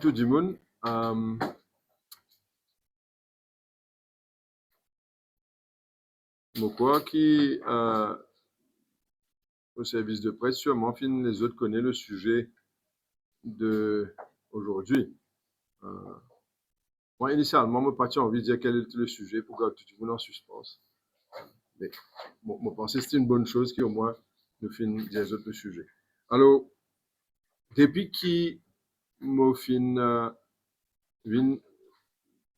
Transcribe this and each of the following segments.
tout le monde. Je crois au service de presse, sûrement, les autres connaissent le sujet d'aujourd'hui. Moi, initialement, je n'ai envie de dire quel est le sujet pour garder tout le monde en suspens. Mais je pense que c'est une bonne chose qu'au moins nous finissons des autres sujets. Alors, depuis que je suis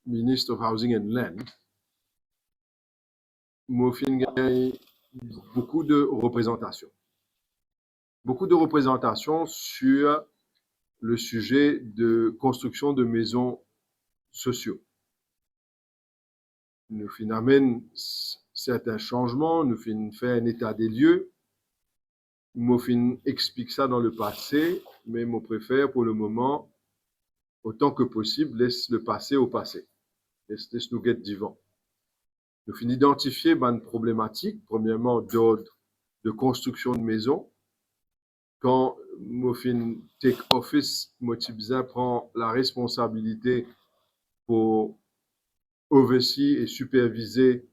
Minister of Housing and Land, je suis beaucoup de représentations. Beaucoup de représentations sur le sujet de construction de maisons sociaux. Nous amènons certains changements, nous faisons un état des lieux. Nous explique ça dans le passé, mais je préfère pour le moment, autant que possible, laisse le passé au passé. Laisse nous get vivants. Nous identifier une problématique, premièrement d'ordre de construction de maisons. Quand Mofin Take Office, Motibza prend la responsabilité pour oversee et superviser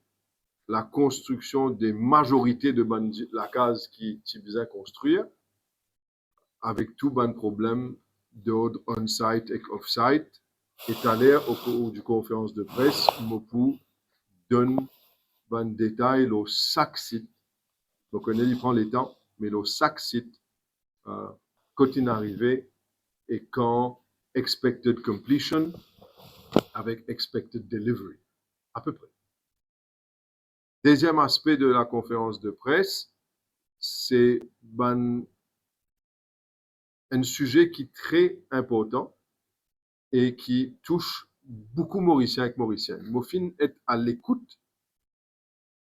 la construction des majorités de la case qui Tibza construire, avec tout bon problème d'ordre on-site et off-site, étalé au cours du conférence de presse, Mopu donne un détail, le sac site. Donc, on y prend les temps, mais le sac site, quand il est arrivé et quand expected completion avec expected delivery, à peu près. Deuxième aspect de la conférence de presse, c'est un sujet qui est très important et qui touche beaucoup Mauriciens et Mauriciennes. Mofin est à l'écoute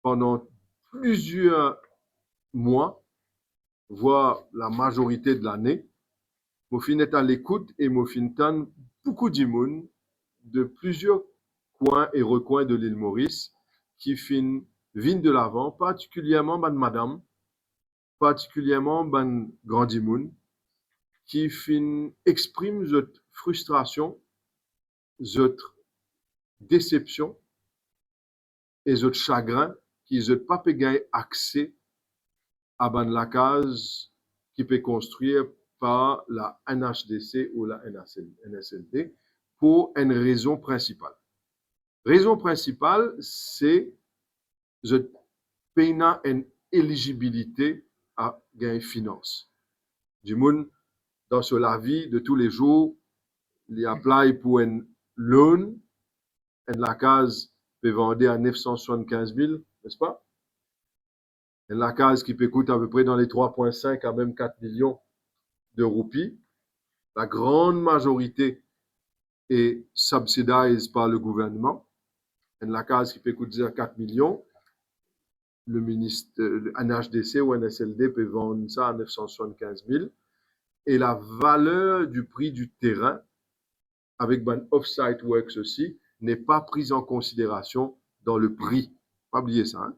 pendant plusieurs mois, voire la majorité de l'année. Mofin est à l'écoute et Mofin tente beaucoup d'immunes de plusieurs coins et recoins de l'île Maurice qui viennent de l'avant, particulièrement madame, particulièrement grand imoun, qui exprime cette frustration, cette déception et ce chagrin qui ne pas gagner accès à la case qui peut construire par la NHDC ou la NSLD pour une raison principale. Raison principale, c'est cette peine une éligibilité à gain finance. Du monde, dans la vie de tous les jours, il apply pour un loan, et la case peut vendre à 975 000, n'est-ce pas? Et la case qui peut coûter à peu près dans les 3,5 à même 4 millions de roupies. La grande majorité est subsidisée par le gouvernement. Et la case qui peut coûter 4 millions, le ministre, NHDC ou NSLD peut vendre ça à 975 000. Et la valeur du prix du terrain, avec off-site works aussi, n'est pas prise en considération dans le prix. Pas oublier ça. Hein?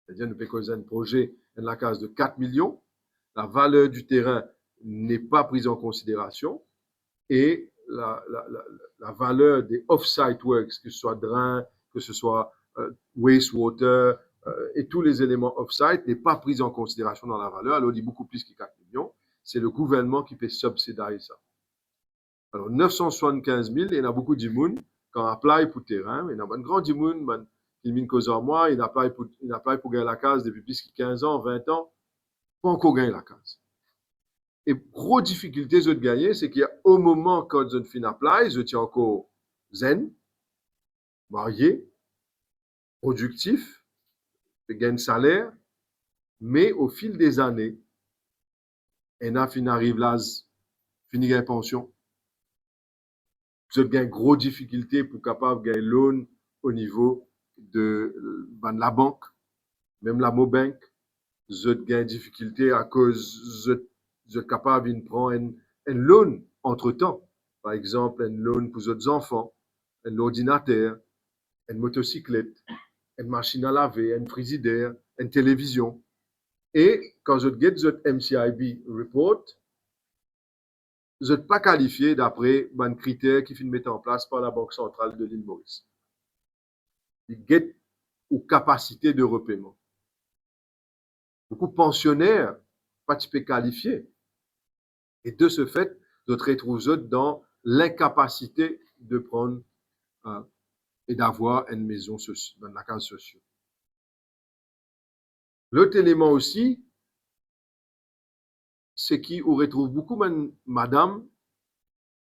C'est-à-dire, nous faisons un projet dans la case de 4 millions. La valeur du terrain n'est pas prise en considération. Et la valeur des off-site works, que ce soit drain, que ce soit wastewater, et tous les éléments off-site, n'est pas prise en considération dans la valeur. Alors, on dit beaucoup plus que 4 millions. C'est le gouvernement qui peut subsidier ça. Alors, 975 000, il y en a beaucoup d'immunes quand on apply pour terrain. Il y en a un grand immune, qui mine cause en moi, il apply pour gagner la case depuis plus de 15 ans, 20 ans, pas encore gagner la case. Et grosse difficulté de gagner, c'est qu'il y a au moment quand je finis apply, je tiens encore zen, marié, productif, je gagne salaire, mais au fil des années, on arrive là, fini gagner pension. Je gagne grosse difficulté pour capable gagner loan au niveau de la banque, même la Mobank. Je gagne difficulté à cause je capable de prendre un loan entre-temps. Par exemple, un loan pour les enfants, un ordinateur, une motocyclette, une machine à laver, un frigidaire, une télévision. Et quand je get the MCIB report, vous n'êtes pas qualifié d'après un critère qui finit mettre en place par la Banque centrale de l'île Maurice. Il guette aux capacités de repaiement. Beaucoup de pensionnaires, pas qualifiés. Et de ce fait, vous retrouvez dans l'incapacité de prendre et d'avoir une maison dans la case sociale. L'autre élément aussi, c'est qu'on retrouve beaucoup de madame,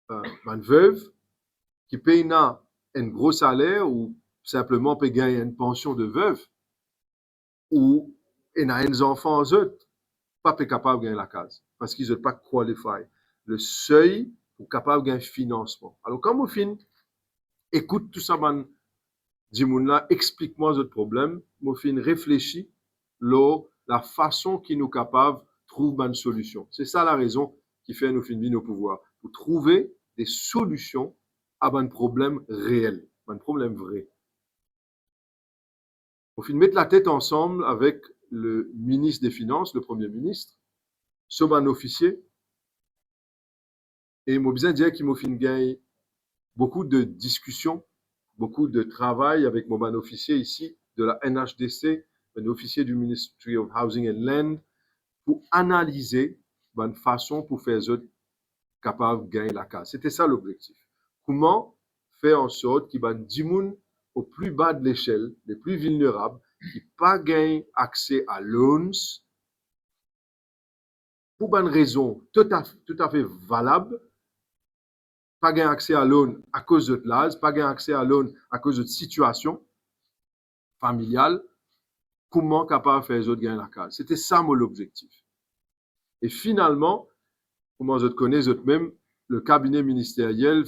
de veuve, qui payent un gros salaire ou simplement peut gagner une pension de veuve ou et a des enfants eux, pas capable de gagner la case parce qu'ils ne sont pas qualifiés. Le seuil pour capable de gagner financement. Alors, quand vous fin, écoute tout ça, dis-moi, explique-moi votre problème, vous fin réfléchis la façon qui nous capable trouve une solution. C'est ça la raison qui fait nous finir nos pouvoirs. Pour trouver des solutions à un problème réel, un problème vrai. Au fin, mettre la tête ensemble avec le ministre des Finances, le Premier ministre, sur un officier, et moi besoin dire qu'il m'a fait gagner beaucoup de discussions, beaucoup de travail avec mon officier ici de la NHDC, un officier du Ministry of Housing and Land, pour analyser une façon pour faire eux capable de gagner la case. C'était ça l'objectif. Comment faire en sorte qu'il y ait 10 personnes au plus bas de l'échelle, les plus vulnérables, qui n'ont pas gagné accès à loans, pour une raison tout à fait valable, pas gagné accès à loan à cause de l'âge, pas gagné accès à loan à cause de situation familiale, comment capable de faire les autres gagner la case. C'était ça mon objectif. Et finalement, comment je connais même le cabinet ministériel,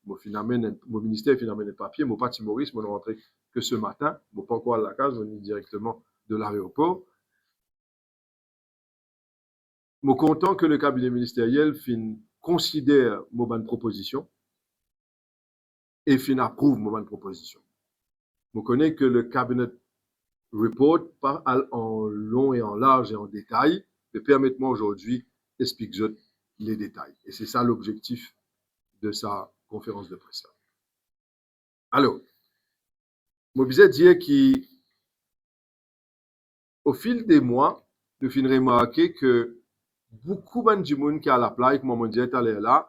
mon ministère finalement les papiers, mon parti Maurice, mon rentré que ce matin, mon pas encore à la case, on est directement de l'aéroport. Je suis content que le cabinet ministériel considère mon bonne proposition et approuve mon bonne proposition. Je connais que le cabinet report parle en long et en large et en détail, mais permettez-moi aujourd'hui d'expliquer les détails. Et c'est ça l'objectif de sa conférence de presse. Alors, je vais dire qu'au fil des mois, nous finirons remarquer que beaucoup de monde qui a la plaque, comme on disait là,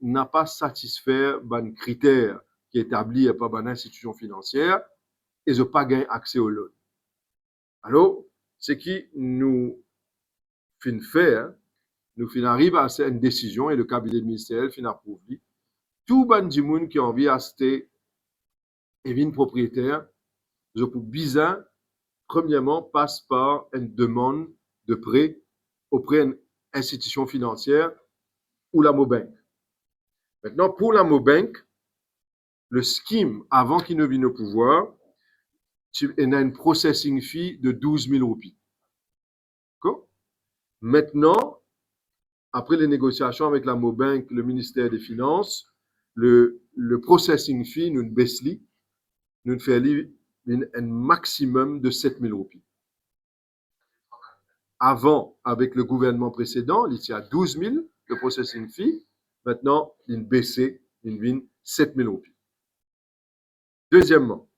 n'a pas satisfait les critères qui sont établis par une institution financière et n'ont pas gagné accès au loan. Alors, ce qui nous fait faire, nous arrive à une décision et le cabinet ministériel approuve. Tout le monde qui a envie d'acheter une propriétaire, je peux bien, premièrement, passe par une demande de prêt auprès d'une institution financière ou la Mobank. Maintenant, pour la Mobank, le scheme, avant qu'il ne vienne au pouvoir, il a une processing fee de 12 000 roupies. D'accord? Maintenant, après les négociations avec la Mobank, le ministère des Finances, le processing fee nous baisse, nous fait un maximum de 7 000 roupies. Avant, avec le gouvernement précédent, il y a 12 000 de processing fee. Maintenant, il baisse, il vient 7 000 roupies. Deuxièmement,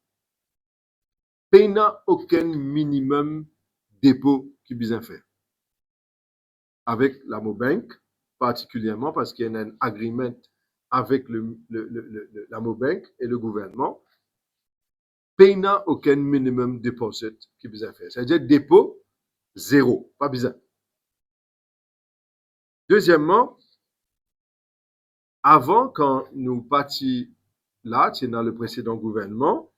il n'y a aucun minimum dépôt qui est besoin faire. Avec la Mobank, particulièrement parce qu'il y a un agreement avec la Mobank et le gouvernement, il n'y a aucun minimum deposit qui est besoin faire. C'est-à-dire dépôt, zéro, pas besoin. Deuxièmement, avant, quand nous partions là, c'est dans le précédent gouvernement,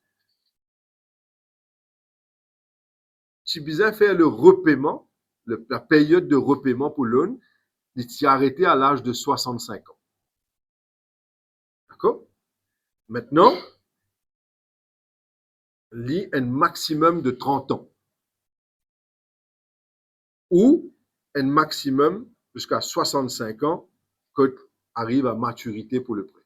si besoin faire le repaiement, la période de repaiement pour loan, il s'est arrêté à l'âge de 65 ans. D'accord? Maintenant, il y a un maximum de 30 ans. Ou un maximum jusqu'à 65 ans quand arrive à maturité pour le prêt.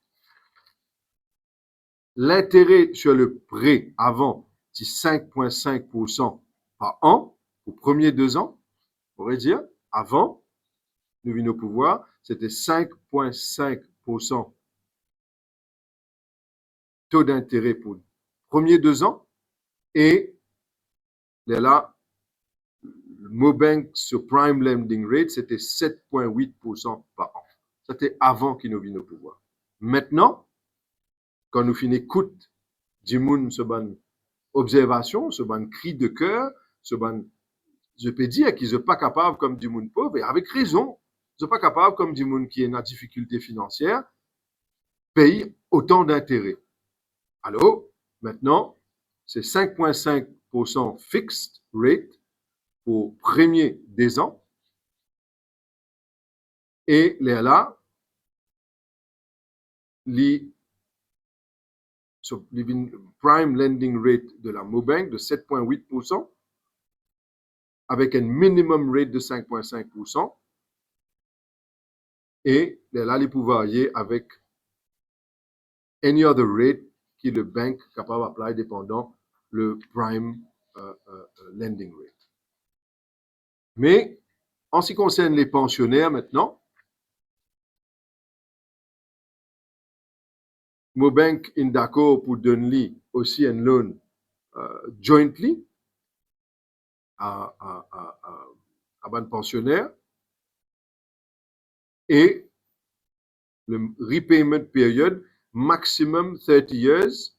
L'intérêt sur le prêt avant, c'est 5,5% par an, aux premiers 2 ans, on pourrait dire, avant. nous venons au pouvoir, c'était 5,5% taux d'intérêt pour les premiers 2 ans. Et là, le Mobank sur Prime Lending Rate, c'était 7,8% par an. C'était avant qu'il nous vienne au pouvoir. Maintenant, quand nous finissons écoute du monde, ce ban observation, ce ban cri de cœur, ce ban, je peux dire qu'ils ne sont pas capables comme du monde pauvre, et avec raison, ils ne sont pas capables comme du monde qui est en difficulté financière, payer autant d'intérêts. Alors, maintenant, c'est 5,5% fixed rate pour premier des ans. Et là, les prime lending rate de la Mobank de 7,8% avec un minimum rate de 5,5%. Et là, les pouvoirs y est avec any other rate qui le bank capable d'appliquer dépendant le prime lending rate. Mais en ce qui concerne les pensionnaires maintenant, Mobank est d'accord pour donner aussi un loan jointly à un pensionnaire et le repayment period maximum 30 years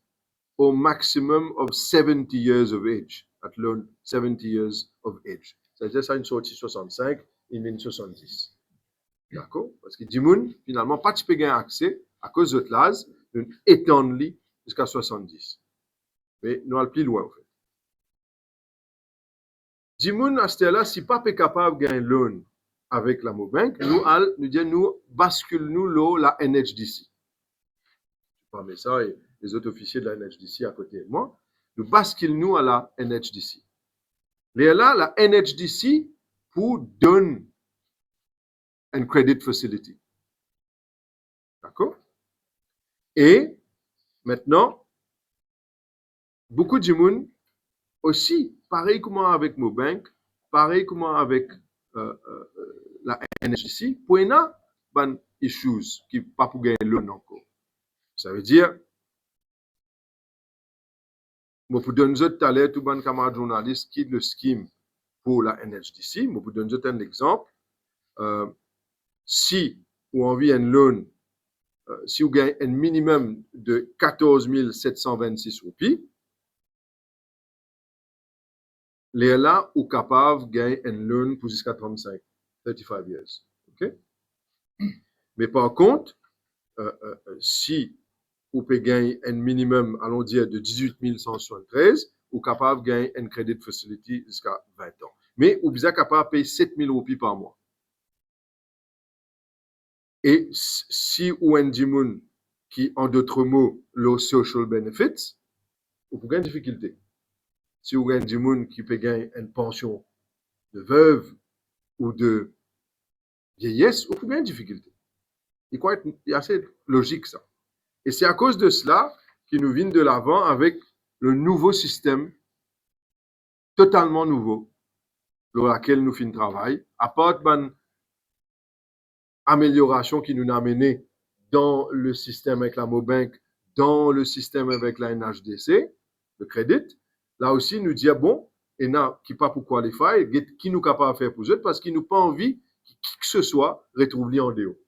or maximum of 70 years of age. At loan 70 years of age. C'est-à-dire ça une sortie 65, une 70. D'accord? Parce que Dimoun, finalement, pas de gagner accès à cause de l'âge, d'une étendre jusqu'à 70. Mais nous allons plus loin, en fait. Dimoun, à ce là si pas capable de gagner loan avec la Mobank, nous bascule-nous la NHDC. Je parle ça et les autres officiers de la NHDC à côté de moi. Nous bascule-nous à la NHDC. Et là, la NHDC pour donner un credit facility. D'accord? Et maintenant, beaucoup de gens aussi, pareil comme avec Mobank, pareil comme avec la NHDC, pour y a des issues qui ne pas pour gagner loan encore. Ça veut dire, je vous donne tout à l'heure, tout le camarade journaliste qui est le scheme pour la NHDC. Je vous donne un exemple. Si vous avez un loan, si vous gagnez un minimum de 14 726 roupies, les là, vous êtes capable de gagner un loan pour jusqu'à 35 years. Okay? Mais par contre, si vous pouvez gagner un minimum, allons dire, de 18 173, vous êtes capable de gagner un credit facility jusqu'à 20 ans. Mais vous êtes capable de payer 7 000 roupies par mois. Et si vous avez un dimoun qui, en d'autres mots, le social benefits, vous pouvez gagner une difficulté. Si vous avez un dimoun qui peut gagner une pension de veuve ou de vieillesse, vous pouvez gagner une difficulté. C'est assez logique, ça. Et c'est à cause de cela qu'il nous vient de l'avant avec le nouveau système, totalement nouveau, dans lequel nous faisons travail, à part une amélioration qui nous a amené dans le système avec la Mobank, dans le système avec la NHDC, le crédit. Là aussi, nous dit, bon, et là, qui pas pour qualifier, qui nous capable de faire pour eux, parce qu'ils n'ont pas envie que qui que ce soit retrouve en déo.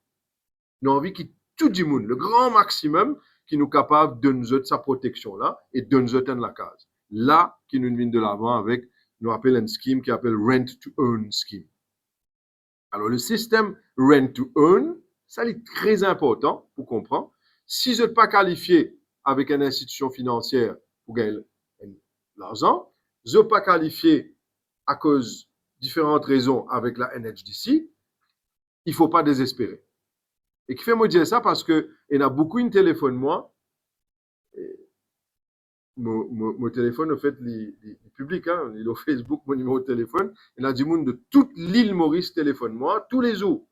Nous avons envie que tout le monde, le grand maximum, qui nous capable de nous donner sa protection là et de nous donner la case. Là, qui nous vient de l'avant avec, nous appelle un scheme qui appelle Rent to Earn Scheme. Alors, le système Rent to Earn, ça est très important pour comprendre. Si vous n'êtes pas qualifié avec une institution financière pour gagner l'argent, vous n'êtes pas qualifié à cause de différentes raisons avec la NHDC, il ne faut pas désespérer. Et qui fait me dire ça parce que il y a beaucoup de téléphone moi. Mon téléphone, en fait, il est public, hein, il est au Facebook, mon numéro de téléphone. Il y a du monde de toute l'île Maurice téléphone moi, tous les jours.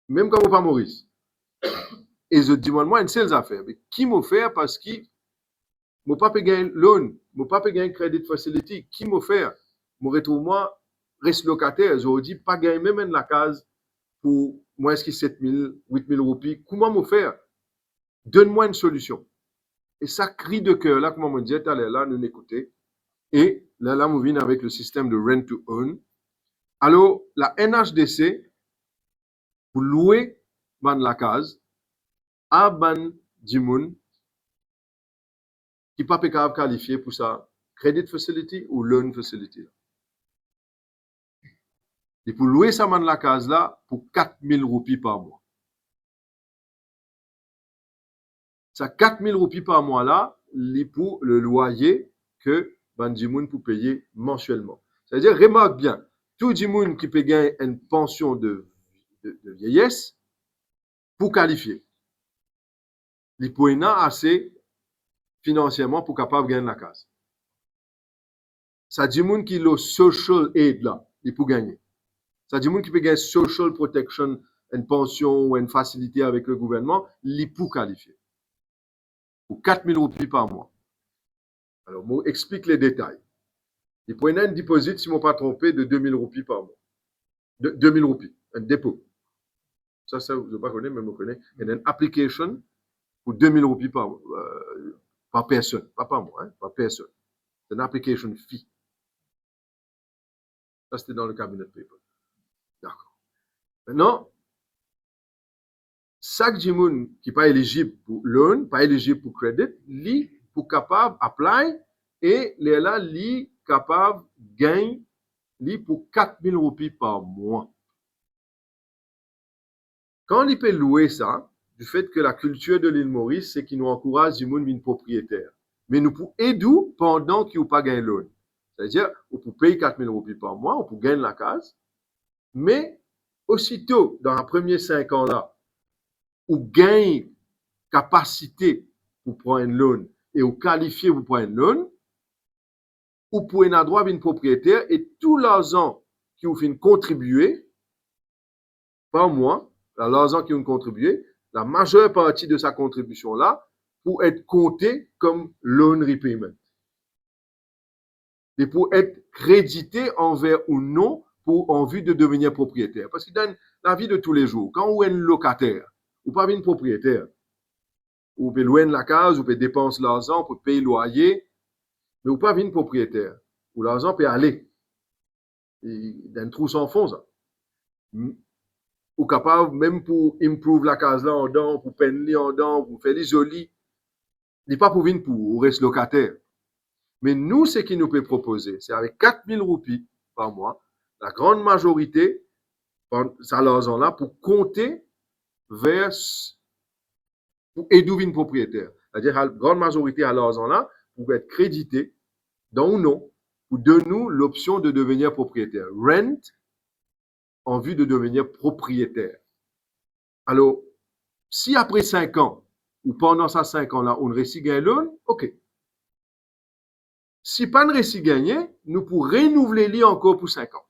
Même quand on pas Maurice. Et je dis, moi, une seule affaire. Mais qui m'a fait parce que mon papa gagne loan, mon papa gagne credit facility, qui m'a fait? Mon retrouve moi, reste locataire, je dis, pas gagner même la case pour moins que 7 000, 8 000 roupies. Comment me faire? Donne-moi une solution. Et ça crie de cœur, là, comme on me dit, allez, là, nous écouter. Et là, on vient avec le système de rent to own. Alors, la NHDC, pour louer ban la case, à ban dimoun, qui pas capable qualifié pour ça, credit facility ou loan facility. Et pour louer ça ban la case là, pour 4 000 roupies par mois. Ça 4 000 roupies par mois là, c'est pour le loyer que ban dimoun pour payer mensuellement. C'est-à-dire, remarque bien, tout dimoun qui peut gagner une pension de vieillesse, pour qualifier. Il peut assez financièrement pour capable gagner la case. Ça dit moun qui le social aid là, il peut gagner. Ça dit moun qui peut gagner social protection, une pension ou une facilité avec le gouvernement, il peut qualifier. Pour 4 000 roupies par mois. Alors, moi, explique les détails. Il peut y avoir un dépôt, si je ne me pas trompé, de 2 000 roupies par mois. 2 000 roupies, un dépôt. Ça, vous ne pas connaître, mais vous connaissez. Il y a une application pour 2 000 roupies par personne. Pas par mois, hein, par personne. C'est une application fee. Ça, c'était dans le cabinet paper. D'accord. Maintenant, chaque gens qui n'est pas éligible pour loan, pas éligible pour crédit, lui, pour capable apply et les là, lui, capable gagne, lui, pour 4 000 roupies par mois. Quand il peut louer ça, du fait que la culture de l'île Maurice, c'est qu'il nous encourage du monde propriétaire. Mais nous pouvons aider pendant qu'il n'a pas gagné loan. C'est-à-dire, on peut payer 4 000 roupies par mois, on peut gagner la case, mais aussitôt, dans les premiers 5 ans là, on gagne capacité pour prendre un loan et on qualifié pour prendre un loan, ou pour un droit d'une propriétaire et tous les ans qui vous font contribuer, par mois, l'argent qui ont contribué, la majeure partie de sa contribution là, pour être compté comme loan repayment. Et pour être crédité envers ou non en vue de devenir propriétaire. Parce que dans la vie de tous les jours, quand vous êtes locataire, ou pas une propriétaire, vous pouvez louer la case, vous pouvez dépenser l'argent, vous pouvez payer le loyer, mais vous pas une propriétaire. Ou l'argent peut aller. Dans un trou sans fond, ça. Ou capable, même pour improve la case là en dedans, pour peindre en dedans, pour faire les jolis, il n'est pas pour venir pour rester locataire. Mais nous, ce qui nous peut proposer, c'est avec 4 000 roupies par mois, la grande majorité, ça l'argent là, pour compter vers, pour aider une propriétaire. C'est-à-dire, la grande majorité à l'argent là, pour être crédité, dans ou non, pour donner nous l'option de devenir propriétaire. Rent, en vue de devenir propriétaire. Alors, si après 5 ans, ou pendant ces 5 ans-là, on réussit à gagner loan, ok. Si pas de réussi gagné, nous pourrons renouveler lui encore pour 5 ans.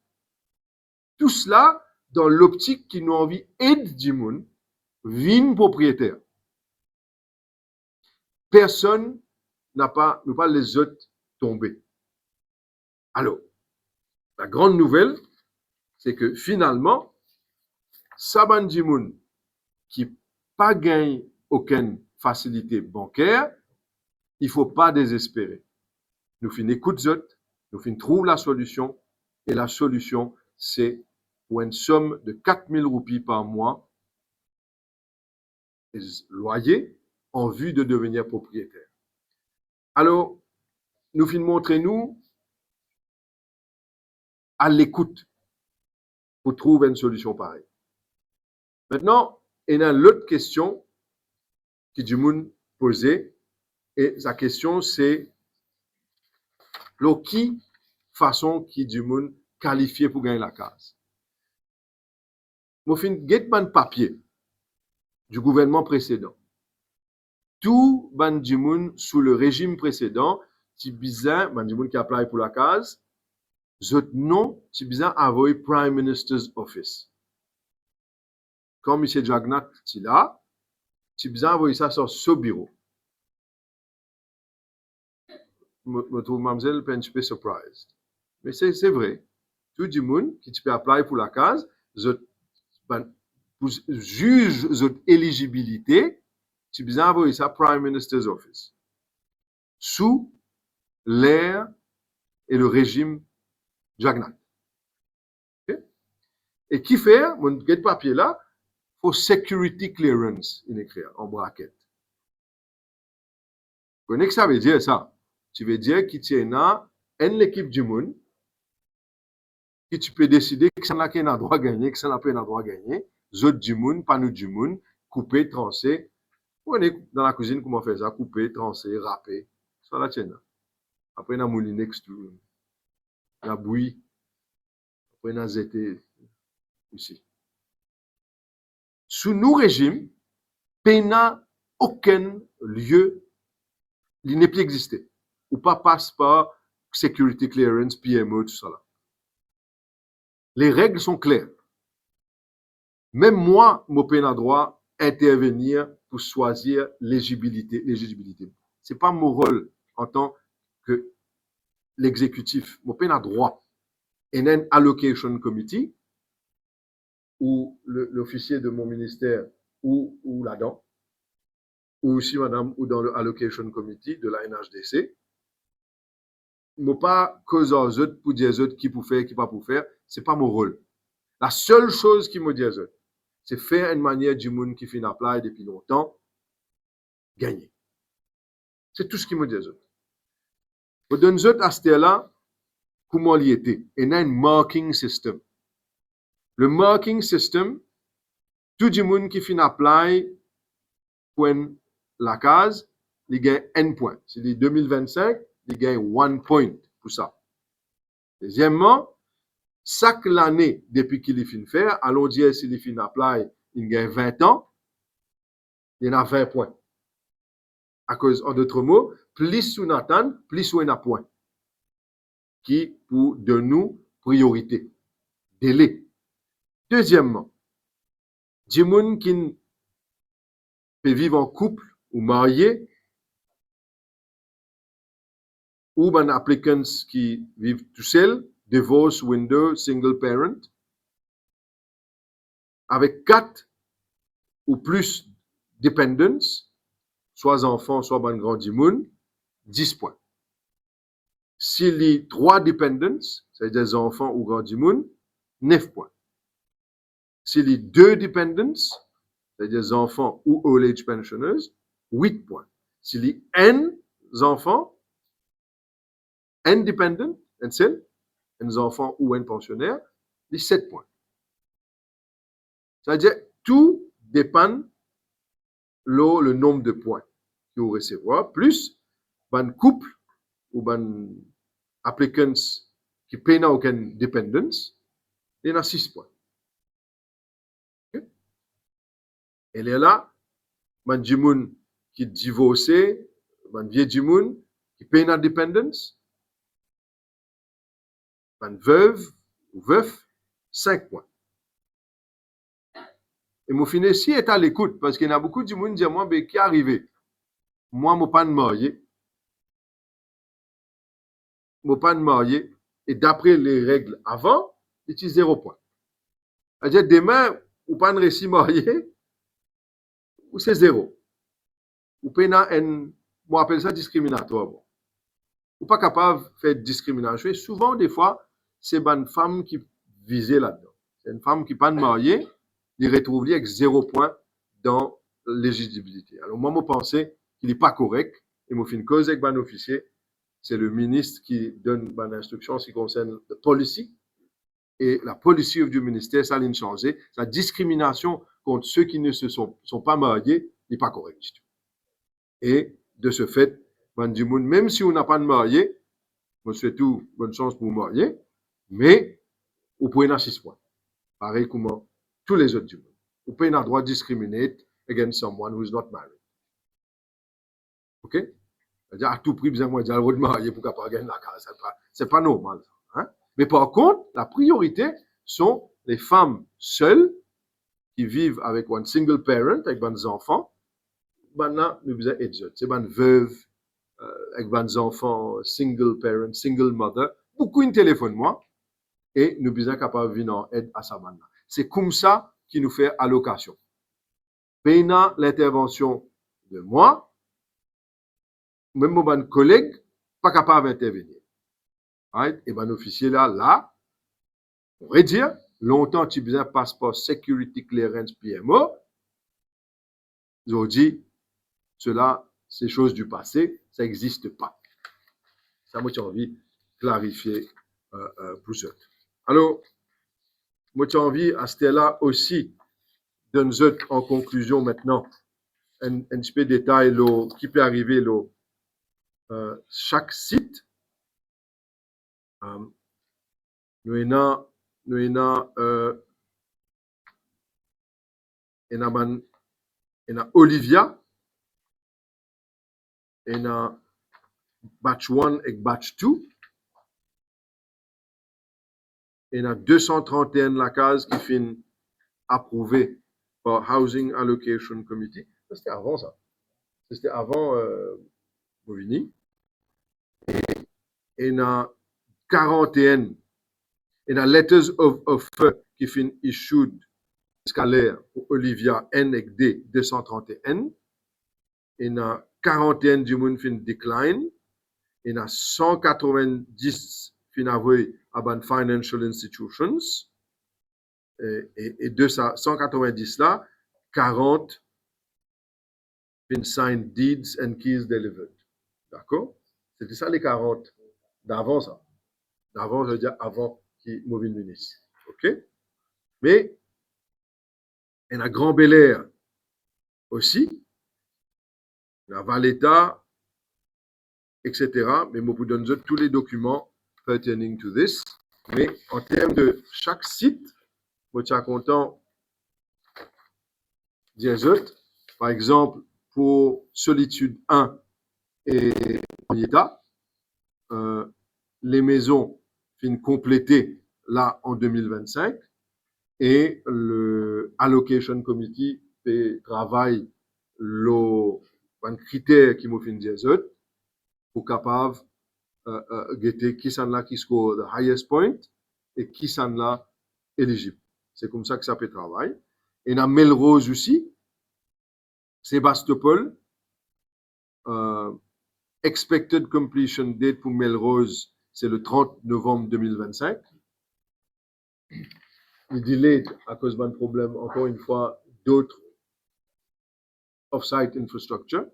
Tout cela dans l'optique qui nous envie aide du monde, vin propriétaire. Personne n'a pas les autres tombés. Alors, la grande nouvelle, c'est que finalement, Saban Dimoun, qui pas gagne aucune facilité bancaire, il ne faut pas désespérer. Nous finissons écoute, nous finissons trouver la solution, et la solution, c'est pour une somme de 4 000 roupies par mois, loyer, en vue de devenir propriétaire. Alors, nous finissons montrer nous à l'écoute pour trouver une solution pareille. Maintenant, il y a l'autre question qui du monde posée, et sa question c'est qui façon qui du monde qualifié pour gagner la case. Moi, fin get ban papier du gouvernement précédent. Tout ban du monde sous le régime précédent, si bizarre, ban du monde qui apply pour la case, zot non, si bizarre envoyé Prime Minister's Office. Quand M. Jagnat est là, si bizarre envoyé ça sur ce bureau. Je trouve mademoiselle un petit peu surprised. Mais c'est vrai. Tout le monde qui peut apply pour la case, pour juge votre éligibilité, tu besoin envoyer ça Prime Minister's Office. Sous l'ère et le régime Jagnat. Okay? Et qui fait, mon papier là, faut security clearance, il écrit en bracket. Vous connaissez que ça veut dire ça? Tu veux dire qu'il y a une équipe du monde que tu peux décider que ça n'a qu'un droit gagner, que ça n'a pas un droit gagner. Zot du monde, pas nous du monde, couper, trancher. Vous connaissez dans la cuisine comment on fait ça? Couper, trancher, râper. Ça la tienne. Après, on a mouliné, on a bouilli. Après, on a zété ici. Sous nos régimes, il n'a aucun lieu, il n'est plus existé. Ou pas passe par security clearance, PMO, tout ça là. Les règles sont claires. Même moi, je n'ai pas droit d'intervenir pour choisir l'éligibilité. Ce n'est pas mon rôle en tant que l'exécutif. Je n'ai pas droit. Il y a un allocation committee où l'officier de mon ministère ou là-dedans, ou aussi madame, ou dans le allocation committee de la NHDC, je n'ai pas cause aux autres pour dire aux autres qui pour faire, qui pas pour faire. Ce n'est pas mon rôle. La seule chose qui me dit aux autres, c'est faire une manière du monde qui fait apply depuis longtemps, gagner. C'est tout ce qui me dit aux autres. Pour donner aux autres à ce là comment il était. Il y a un marking system. Le marking system, tout le monde qui fait apply pour la case, il gagne 1 point. C'est 2025, il gagne 1 point pour ça. Deuxièmement, chaque année, depuis qu'il est fin faire, allons dire s'il est fin apply, il gagne 20 ans, il y en a 20 points. À cause, en d'autres mots, plus on attend, plus on a point. Qui pour de nous priorité. Délai. Deuxièmement, des gens qui peut vivre en couple ou marié, ou ben applicants qui vivent tout seuls, divorce window, single parent, avec 4 ou plus dependents, soit enfants, soit ben grand du monde, 10 points. S'il y a 3 dependents, c'est-à-dire des enfants ou grand du monde, 9 points. S'il y a 2 dependents, c'est-à-dire des enfants ou old age pensioners, 8 points. S'il y a N enfants, independent, un enfant ou un pensionnaire, 17 points. C'est-à-dire, tout dépend le nombre de points que vous recevrez, plus un couple ou un applicants qui paye aucune dependence, il y en a 6 points. Okay? Et là, un gens qui divorcé, un vieux gens qui paye la dependence, une veuve ou veuf, 5 points. Et mon fin ici est à l'écoute, parce qu'il y a beaucoup de gens qui disent, moi, mais qui est arrivé? Moi, je ne suis pas marié. Je ne suis pas marié. Et d'après les règles avant, c'est 0 point. C'est-à-dire, demain, vous pas réussi marié, ou c'est 0. Ou pas on appelle ça discriminatoire. Ou pas capable de faire discrimination. Et souvent, des fois, c'est une femme qui visait là-dedans. C'est une femme qui n'est pas mariée, il retrouve avec 0 point dans l'éligibilité. Alors, moi, je pensais qu'il n'est pas correct. Et je fais une cause avec un officier. C'est le ministre qui donne une instruction en ce qui concerne la policy. Et la policy du ministère, ça a changé. La discrimination contre ceux qui ne sont pas mariés n'est pas correcte. Et de ce fait, même si on n'a pas de marié, je souhaite tout bonne chance pour vous marier, mais vous pouvez en 6 points. Pareil comme tous les autres du monde. Vous pouvez avoir le droit de discriminate against someone who is not married. OK? C'est-à-dire, à tout prix, besoin de dire, le droit de marier pour qu'on gagner la case. C'est pas normal. Hein? Mais par contre, la priorité sont les femmes seules qui vivent avec un single parent, avec des enfants. Maintenant, nous besoin d'aider. C'est une veuve, avec des enfants, single parent, single mother. Beaucoup de téléphone, moi. Et nous besoin capable de venir en aide à ça maintenant. C'est comme ça qui nous fait allocation. Payna l'intervention de moi, même mon collègue, pas capable d'intervenir. Right? Et ben, officier là, on pourrait dire, longtemps, tu as besoin de passeport Security Clearance PMO. Ils ont dit, cela, c'est chose du passé, ça n'existe pas. Ça, moi, j'ai envie de clarifier pour ça. Alors, moi, j'ai envie, à ce là aussi, de nous en conclusion maintenant, un petit peu de détail qui peut arriver chaque site. Nous avons Olivia, nous avons batch 1 et batch 2. Il y a 231 la case qui finit approuvée par Housing Allocation Committee. C'était avant ça. C'était avant Bovini. Et il y a 41. Il y a Letters of Offer qui finit issued scalaire pour Olivia N et D 231. Il y a 41 du monde fin decline. Il y a 190 fin avoué à ban financial institutions. Et de ça, 190 là, 40 fin signed deeds and keys delivered. D'accord? C'était ça les 40 d'avant ça. D'avant, je veux dire avant qui Mauvais ministre. OK? Mais il y a Grand Bel Air aussi, la Valletta, etc. Mais je vous donne tous les documents pertaining to this. Mais en termes de chaque site, je suis content de dire, par exemple, pour Solitude 1 et Bonita, les maisons finissent complétées là en 2025 et le Allocation Committee travaille le critère qui m'a fait dire pour capable guetter qui sont là qui score the highest point et qui sont là éligibles. C'est comme ça que ça peut travailler. Et dans Melrose aussi, Sébastopol, expected completion date pour Melrose, c'est le 30 novembre 2025. Il delayed à cause d'un problème, encore une fois, d'autres off-site infrastructure.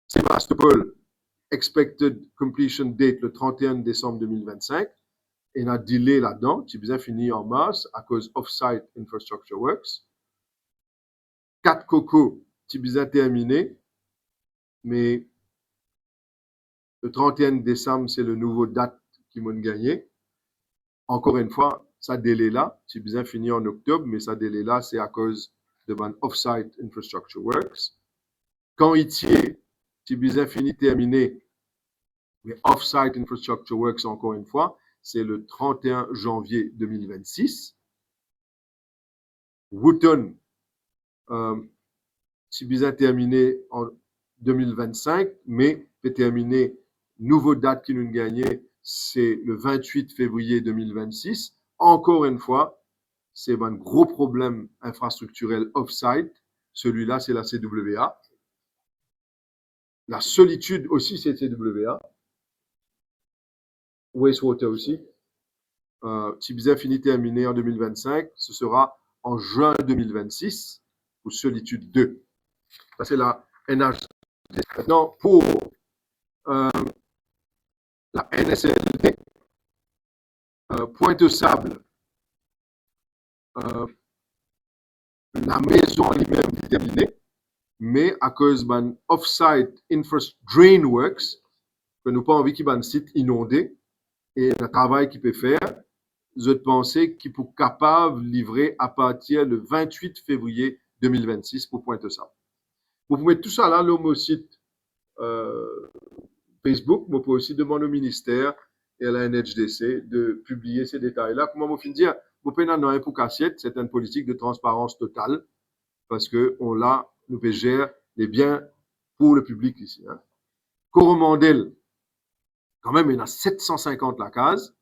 Sébastopol, expected completion date le 31 décembre 2025. Et il y a delay là-dedans, qui bien fini en mars à cause off-site infrastructure works. 4 Coco, qui bien terminé, mais le 31 décembre, c'est le nouveau date qui m'a gagné. Encore une fois, ça délai là, c'est bien fini en octobre, mais ça délai là, c'est à cause de mon off-site infrastructure works. Quand Itier, c'est bien fini terminé, mais off-site infrastructure works, encore une fois, c'est le 31 janvier 2026. Wooton, c'est bien terminé en 2025, mais peut terminer, nouveau date qui nous gagnait, c'est le 28 février 2026. Encore une fois, c'est un gros problème infrastructurel off-site. Celui-là, c'est la CWA. La Solitude aussi, c'est CWA. Wastewater aussi. Tibisa fini terminé en 2025. Ce sera en juin 2026 pour Solitude 2. Ça, c'est la NH. Maintenant, pour la NSLD, Pointe-Sable, la maison elle-même est terminée, mais à cause d'un off-site drain works, que nous pas envie qu'il y ait un site inondé, et le travail qu'il peut faire, je pense qu'il peut capable de livrer à partir du 28 février 2026 pour Pointe-Sable. Vous pouvez mettre tout ça là, le site Facebook, mais vous pouvez aussi demander au ministère et à la NHDC de publier ces détails-là. Comment vous dire, vous pouvez en avoir pour cassette, c'est une politique de transparence totale, parce que on l'a, nous gère les biens pour le public ici. Hein. Coromandel, quand même, il y en a 750 la case.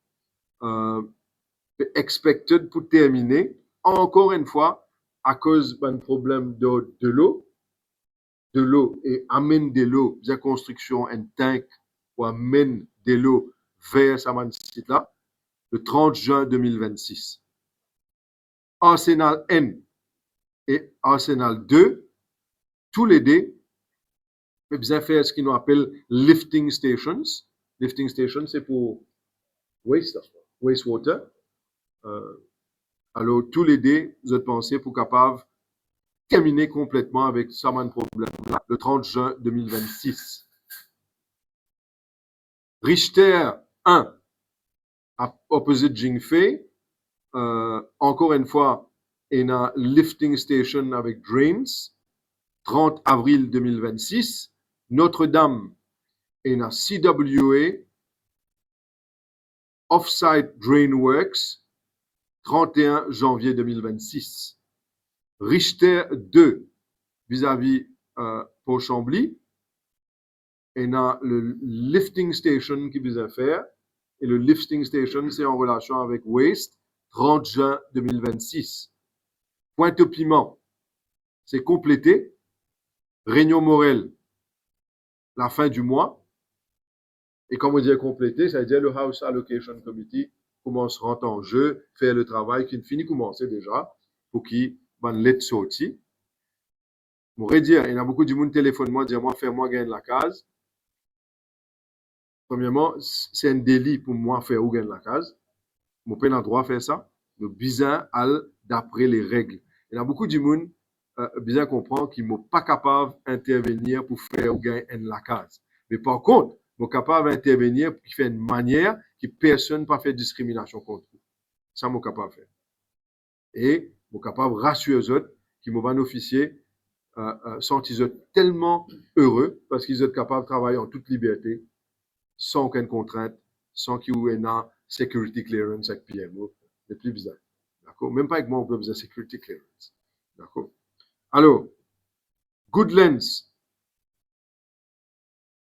Expected pour terminer encore une fois, à cause d'un problème de l'eau, et amène de l'eau, la construction un tank, ou amène de l'eau vers ce site-là, le 30 juin 2026. Arsenal N et Arsenal 2, tous les deux, bien faire ce qu'on appelle lifting stations. Lifting station, c'est pour wastewater. Alors, tous les deux, vous êtes pensés pour capable terminer complètement avec ce problème là, le 30 juin 2026. Richter 1, opposite Jingfei, encore une fois, il y a un lifting station avec drains, 30 avril 2026. Notre-Dame, il y a un CWA, Offsite Drain Works, 31 janvier 2026. Richter 2, vis-à-vis Port-Chambly, il y a le lifting station qui vient faire. Et le lifting station, c'est en relation avec Waste, 30 juin 2026. Pointe-au-Piment, c'est complété. Réunion Morel, la fin du mois. Et comme on dit complété, ça veut dire le House Allocation Committee commence à rentrer en jeu, faire le travail qui finit commencer déjà, pour qu'il l'ait sorti. Je pourrais dire, il y a beaucoup de monde téléphone moi, dire moi, fais-moi gagner la case. Premièrement, c'est un délit pour moi faire ou gagner la case. Je n'ai pas le droit de faire ça. Le bizarre, d'après les règles. Il y a beaucoup de monde bien comprend qu'ils ne sont pas capables d'intervenir pour faire ou gagner la case. Mais par contre, ils sont capables d'intervenir pour faire une manière que personne ne peut faire discrimination contre eux. Ça, ils sont capables de faire. Et ils sont capables de rassurer les autres qui vont officier sont tellement heureux parce qu'ils sont capables de travailler en toute liberté, sans aucune contrainte, sans qu'il y ait une security clearance avec PMO. C'est plus bizarre. D'accord? Même pas avec moi, on peut besoin de security clearance. D'accord? Alors, Goodlands,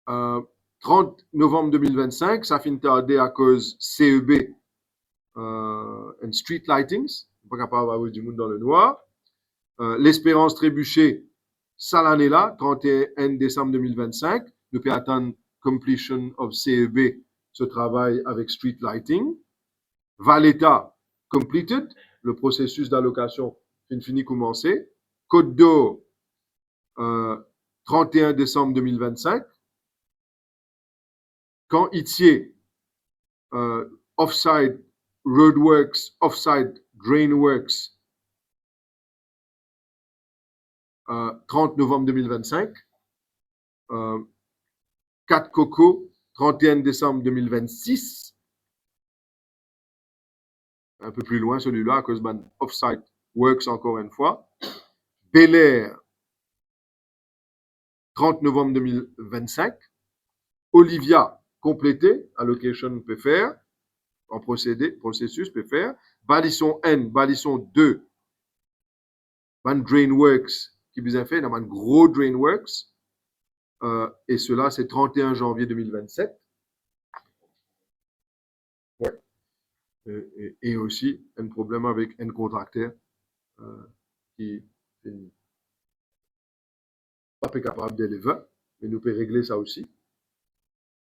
30 novembre 2025, ça finit tardé à cause CEB and street lightings. Pas capable d'avoir du monde dans le noir. L'Espérance Trébuchet, ça l'année là, 31 décembre 2025. Nous pouvons attendre completion of CEB, ce travail avec street lighting. Valletta, completed, le processus d'allocation fini commencé. Côte d'Or, 31 décembre 2025. Quand Itier, Offside Roadworks, Offside Drainworks, 30 novembre 2025. 4 Coco, 31 décembre 2026. Un peu plus loin celui-là, à cause de Offside Works encore une fois. Bel Air, 30 novembre 2025. Olivia, complété, allocation peut faire, en processus peut faire. Balisson N, Balisson 2, Drainworks, qui vous a fait, un gros Drainworks. Et cela, c'est 31 janvier 2027. Ouais. Et aussi, un problème avec un contracteur qui n'est pas capable d'élever, mais nous pouvons régler ça aussi.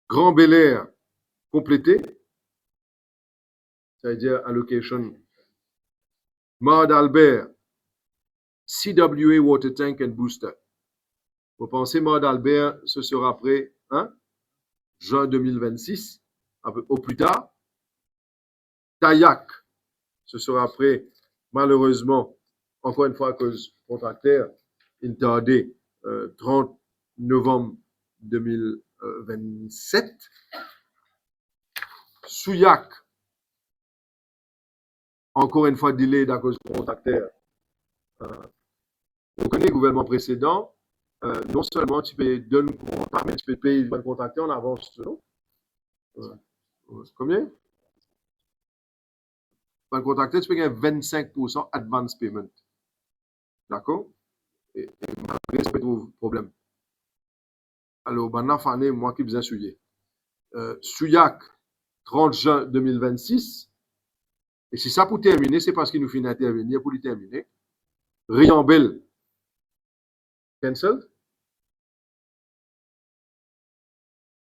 Grand Bel Air, complété, c'est-à-dire allocation. Mad Albert, CWA Water Tank and Booster. Vous pensez, Mad Albert, ce sera après juin 2026, au plus tard. Tayac, ce sera après, malheureusement, encore une fois, à cause contracteur, interdé, 30 novembre 2027. Souillac, encore une fois, délai à cause contracteur. On connaît le gouvernement précédent, non seulement tu peux donner contrat, mais tu peux payer le contracteur en avance. Non? Combien? Le contracteur, tu peux gagner 25% advance payment. D'accord? Et malgré ce problème. Alors, maintenant, moi qui vous ai souillé. Souillac, 30 juin 2026. Et si ça pour terminer, c'est parce qu'il nous finit d'intervenir pour le terminer. Rian Bell, cancelled.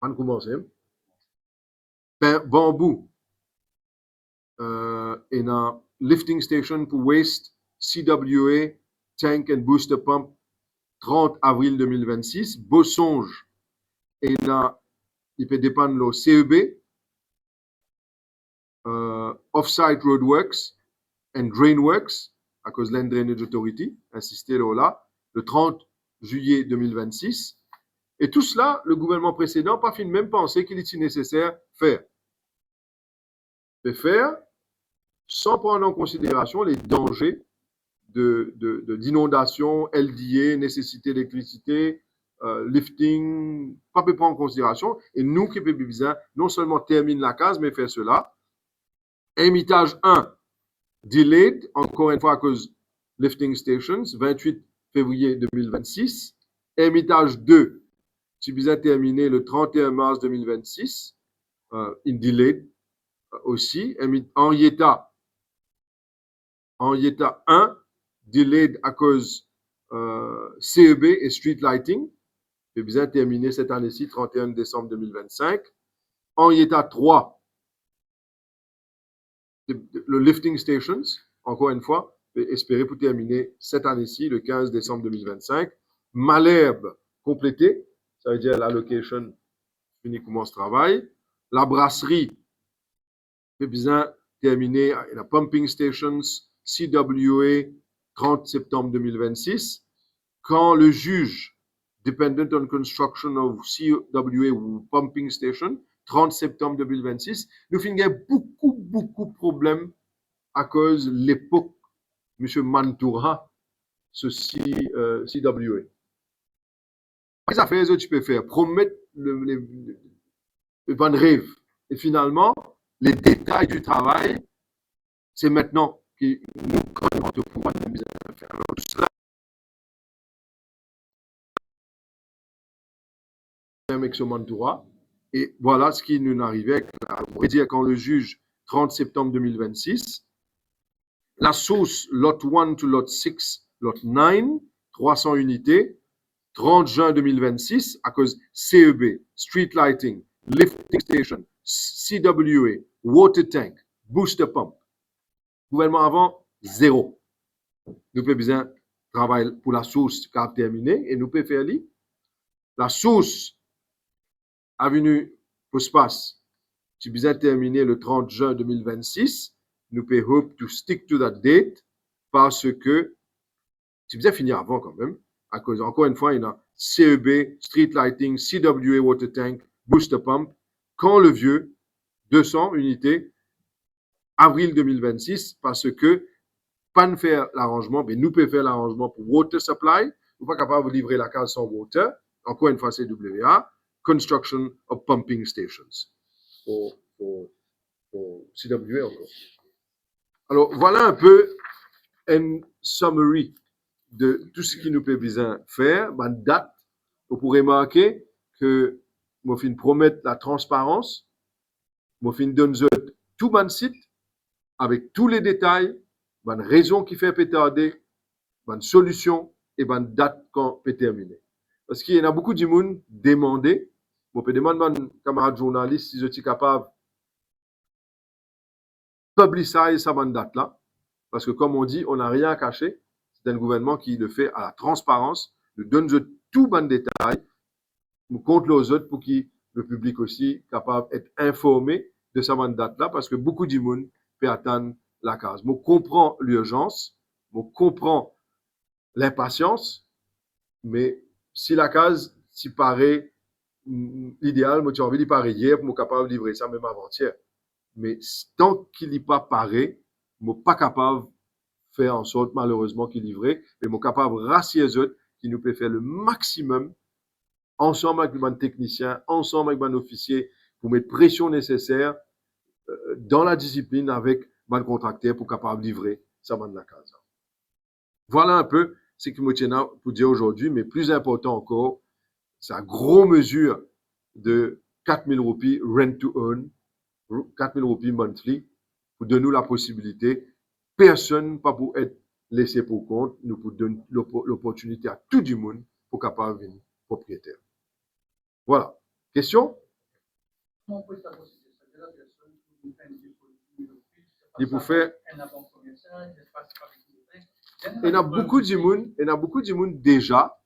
On commence. Bamboo, in a lifting station pour waste CWA, tank and booster pump, 30 avril 2026. Bosonge, il peut dépendre le CEB, Offsite Roadworks and Drainworks, à cause de Land Drainage Authority, insisté là, le 30 juillet 2026. Et tout cela, le gouvernement précédent n'a pas fait même penser qu'il est nécessaire faire. De faire sans prendre en considération les dangers d'inondation, LDA, nécessité d'électricité, lifting, pas peut prendre en considération. Et nous, qui peut besoin, non seulement termine la case, mais faire cela. Émitage 1, delayed, encore une fois à cause lifting stations, 28 février 2026. Émitage 2, si besoin terminé le 31 mars 2026, in delayed aussi. Henrietta 1, delayed à cause CEB et street lighting. C'est bien terminé cette année-ci, 31 décembre 2025. Henrietta 3, le lifting stations, encore une fois, espéré pour terminer cette année-ci, le 15 décembre 2025. Malherbe complété, ça veut dire l'allocation uniquement ce travail. La brasserie, c'est bien terminé, la pumping stations, CWA, 30 septembre 2026. Quand le juge, dependent on construction of CWA ou pumping station, 30 septembre 2026, nous finissons beaucoup de problèmes à cause de l'époque, M. Mantoura, ce CWA. Les affaires que tu peux faire, promettre le bon rêve. Et finalement, les détails du travail, c'est maintenant que nous connaissons le pouvoir de faire. Alors, tout cela, avec ce Mantoura. Et voilà ce qui nous arrivait, on pourrait dire, quand le juge, 30 septembre 2026, la source lot 1 to lot 6, lot 9, 300 unités, 30 juin 2026, à cause CEB, street lighting, lifting station, CWA, water tank, booster pump. Gouvernement avant, 0. Nous pouvons bien travailler pour la source qui a terminé et nous pouvons faire la source avenue Pospas, qui bien terminé le 30 juin 2026. Nous pouvons hope to stick to that date parce que c'est bien fini avant quand même. À cause, encore une fois, il y a CEB, street lighting, CWA water tank, booster pump. Quand le vieux, 200 unités, avril 2026, parce que pas de faire l'arrangement, mais nous pouvons faire l'arrangement pour water supply. Nous ne sommes pas capables de livrer la case sans water. Encore une fois, c'est WA. Construction of pumping stations. Pour CWA encore. Alors, voilà un peu un summary de tout ce qui nous peut bien faire. Une date, vous pourrez remarquer que moi, je promettre la transparence. Moi, je donne tout mon site avec tous les détails, une raison qui fait pétarder, une solution et une date quand peut terminer. Parce qu'il y en a beaucoup de monde demandé. Je peux demander à mon camarade journaliste si je suis capable de publiciser sa date là. Parce que comme on dit, on n'a rien à cacher. C'est un gouvernement qui le fait à la transparence, nous donne tout bon détail, nous compte les autres pour que le public aussi capable d'être informé de sa date là, parce que beaucoup de monde peut attendre la case. Je comprends l'urgence, je comprends l'impatience, mais si la case, si paraît l'idéal, moi j'ai envie d'y paraître hier pour être capable de livrer ça même avant-hier. Mais tant qu'il n'est pas paré, je ne suis pas capable faire en sorte, malheureusement, qu'il livrait, mais je suis capable de rassurer les autres qui nous peut faire le maximum, ensemble avec les techniciens, ensemble avec les officiers, pour mettre pression nécessaire dans la discipline avec les contracteurs pour capable de livrer ça de la case. Voilà un peu ce que je tiens pour dire aujourd'hui, mais plus important encore, c'est une grosse mesure de 4 000 roupies rent to earn, 4 000 roupies monthly pour donner nous la possibilité, personne pas pour être laissé pour compte, nous pour donner l'opportunité à tout le monde pour capable devenir propriétaire. Voilà. Question? Il pour faire. Il y a beaucoup de monde déjà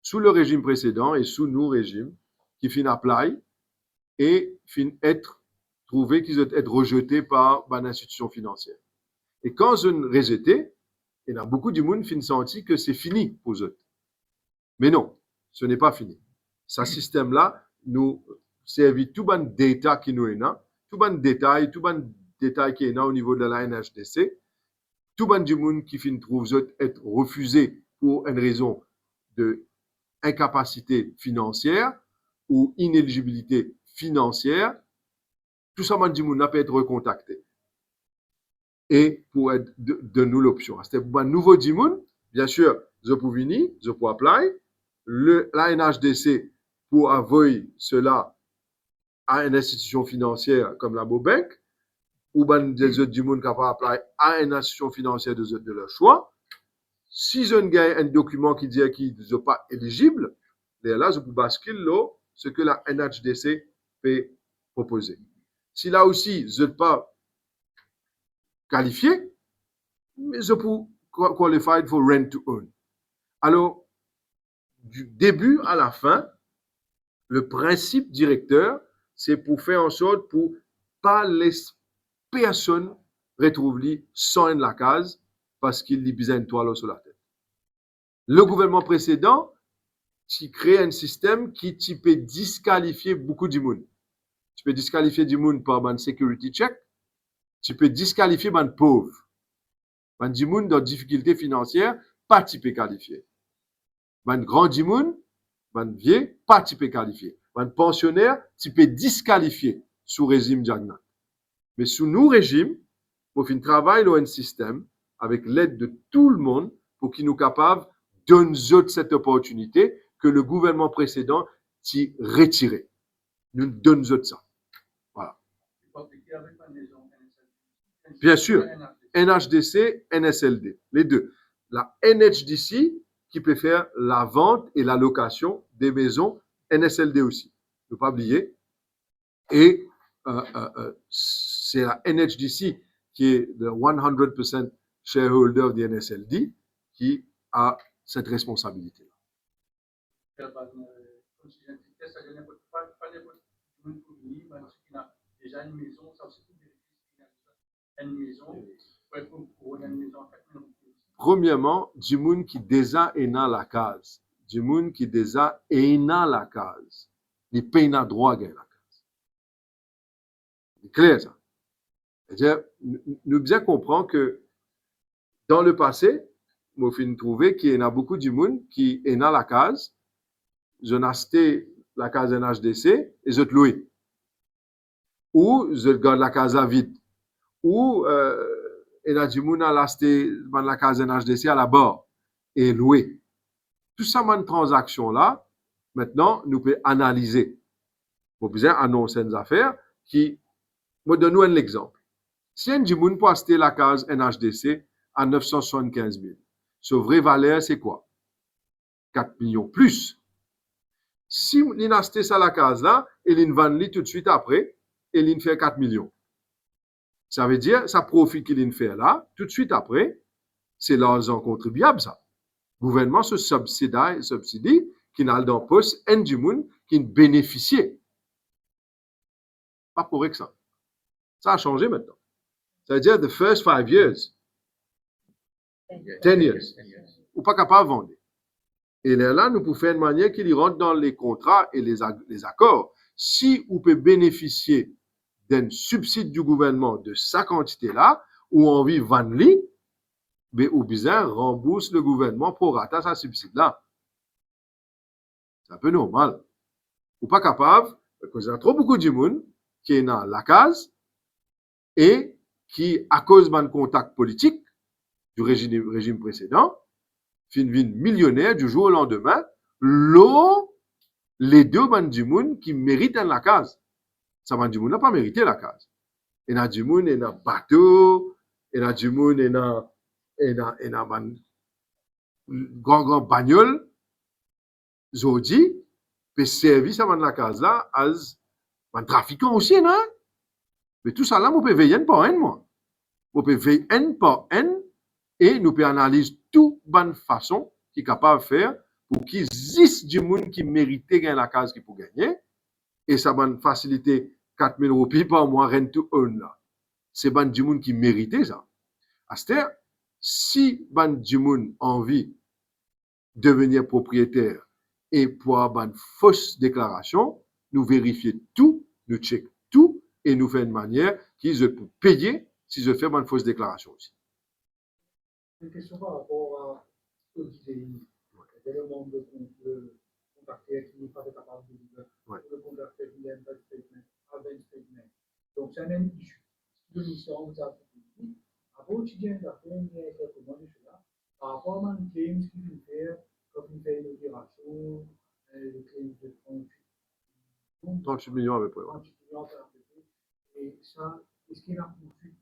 sous le régime précédent et sous nos régimes qui fin apply et fin être trouvé qu'ils ont être rejetés par l'institution financière. Et quand ils ont rejeté, il y a beaucoup de monde qui senti que c'est fini pour eux. Mais non, ce n'est pas fini. Ce système-là nous servit tout bon data qui nous est là, tout bon détail qui est là au niveau de la NHDC, tout bon du monde qui fin trouve être refusé pour une raison de incapacité financière ou inéligibilité financière, tout ça, du monde peut être recontacté. Et pour être de nous l'option. C'est un nouveau Dimoun, bien sûr, je peux venir, je peux apply. La NHDC pour envoyer cela à une institution financière comme la Bobank, ou des autres Dimoun qui peuvent apply à une institution financière de leur choix. Si je gagne un document qui dit qu'ils ne sont pas éligibles, là, je peux basculer ce que la NHDC peut proposer. Si là aussi, je ne suis pas qualifié, mais je peux qualifier for rent to own. Alors, du début à la fin, le principe directeur, c'est pour faire en sorte pour pas laisser personne retrouver sans la case parce qu'il lui besoin une toile sur la tête. Le gouvernement précédent, qui crée un système qui peut disqualifier beaucoup de monde. Tu peux disqualifier du monde par un security check, tu peux disqualifier un pauvre. Un monde dans difficulté financière, pas typé qualifié. Un grand monde, un vieux, pas typé qualifié. Un pensionnaire, tu peux disqualifier sous régime Diagna. Mais sous nos régimes, pour faire travailler dans un système avec l'aide de tout le monde pour qu'il nous capable de donner cette opportunité que le gouvernement précédent s'y retirait. Nous donnons ça. Voilà. Bien sûr, NHDC, NSLD, les deux. La NHDC qui peut faire la vente et la location des maisons, NSLD aussi. Ne pas oublier. Et c'est la NHDC qui est le 100% shareholder de NSLD qui a cette responsabilité. Premièrement, du monde qui déjà est dans la case. Du monde qui déjà est dans la case. Il paye na droit dans la case. C'est clair ça. C'est-à-dire, nous bien comprendre que dans le passé, nous avons trouvé qu'il y a beaucoup de monde qui est dans la case. Je n'ai acheté la case NHDC et je te loue. Ou je garde la case à vide. Ou il y a du monde à acheté la case NHDC à la barre et louer. Tout ça, une transaction là, maintenant, nous pouvons analyser. Nous pouvons annoncer des affaires qui, moi, donne-nous un exemple. Si un du monde peut acheter la case NHDC à 975 000, sa vraie valeur, c'est quoi? 4 millions plus. Si il a acheté ça la case là, et il vend tout de suite après, et il fait 4 millions. Ça veut dire, ça profit qu'il fait là, tout de suite après, c'est l'argent contribuable, ça. Le gouvernement se subsidie, qui n'a dans le poste, un du monde qui bénéficie. Pas correct ça. Ça a changé maintenant. Ça veut dire, the first 5 years, 10 years, ou pas capable de vendre. Et là, nous pouvons faire une manière qu'il rentre dans les contrats et les accords. Si on peut bénéficier d'un subside du gouvernement de sa quantité-là, ou on vit vendre, mais au bizarre, rembourse le gouvernement pour rater sa subside-là. C'est un peu normal. Ou pas capable, parce qu'il y a trop beaucoup de monde qui est dans la case et qui, à cause d'un contact politique du régime précédent, finit millionnaire du jour au lendemain, les deux bandits qui méritent la case. Ça bandit n'a pas mérité la case. Et na du monde, et na bateau, et na du monde, et na grand bagnole, jodi, peut servir ça dans la case là, as un trafiquant aussi, non? Mais tout ça là, on peut veiller par un, moi. On peut veiller un par un, et nous peut analyser toute bonne façon qui est capable de faire pour qu'il existe du monde qui mérite gagner la case qui peut gagner, et ça va faciliter 4 000 roupies par mois, rien tout un là. C'est ban du monde qui méritait ça. C'est-à-dire, si ban du monde a envie de devenir propriétaire et pour avoir une fausse déclaration, nous vérifions tout, nous checkons tout et nous faisons une manière qu'ils peuvent payer si je fais une fausse déclaration aussi. Une question par rapport à l'ODI. Il y a le nombre de contactés qui n'est pas capable de dire le contacté qui est un statement, un statement. Donc, c'est un même issue. Le ministère vous a dit, à vos quotidiens d'affaires, il y a quelques mois de cela, par rapport à un claim qui vient faire, comme il fait une opération, le claim de 38 millions à peu près. 38 millions à peu près. Et ça, est-ce qu'il y a une poursuite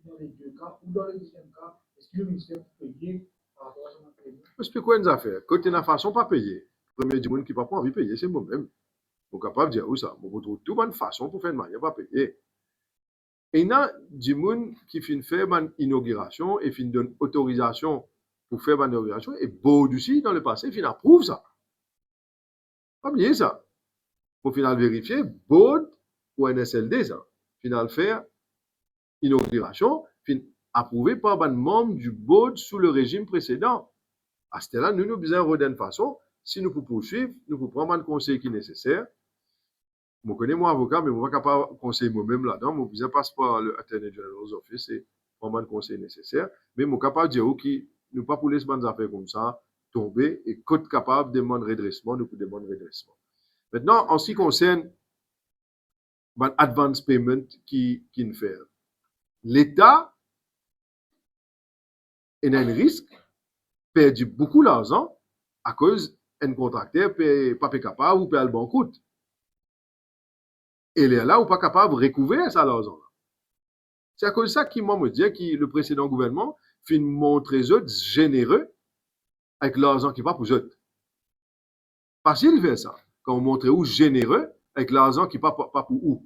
dans les deux cas, ou dans le deuxième cas, est-ce que le ministère peut payer par rapport à son claim? Je explique quoi une affaire. Côté de la façon, pas payer. Premier du monde qui n'a pas envie de payer, c'est moi-même. Vous êtes capable de dire où ça. Vous retrouvez toute bonne façon pour faire une manière, pas payer. Et il y a du monde qui finit faire une inauguration et finit donne autorisation pour faire une inauguration. Et Baud aussi, dans le passé, finit approuve ça. Pas oublier ça. Pour final vérifier, Baud ou NSLD, ça. Final faire inauguration, finit approuvé par un membre du Baud sous le régime précédent. À ce là, nous nous besoin de façon, si nous pouvons poursuivre, nous pouvons prendre un conseil qui est nécessaire. Je connais mon avocat, mais je ne suis pas capable de conseiller moi-même là-dedans. Je besoin passe par le Attorney General's Office et prendre un conseil nécessaire. Mais je suis capable de dire que nous ne pas pour laisser des affaires comme ça tomber et quand capable de demander redressement, nous pouvons demander redressement. Maintenant, en ce qui concerne l'advance payment qui nous fait, l'État a un risque perdre beaucoup d'argent à cause d'un contracteur n'est pas capable ou paye le bon coût. Et là, on n'est pas capable de recouvrir ça l'argent. C'est à cause de ça qu'il m'a dit que le précédent gouvernement fait montrer les autres généreux avec l'argent qui va pour eux. Parce qu'il fait ça. Quand on montre où généreux avec l'argent qui va pas pour où.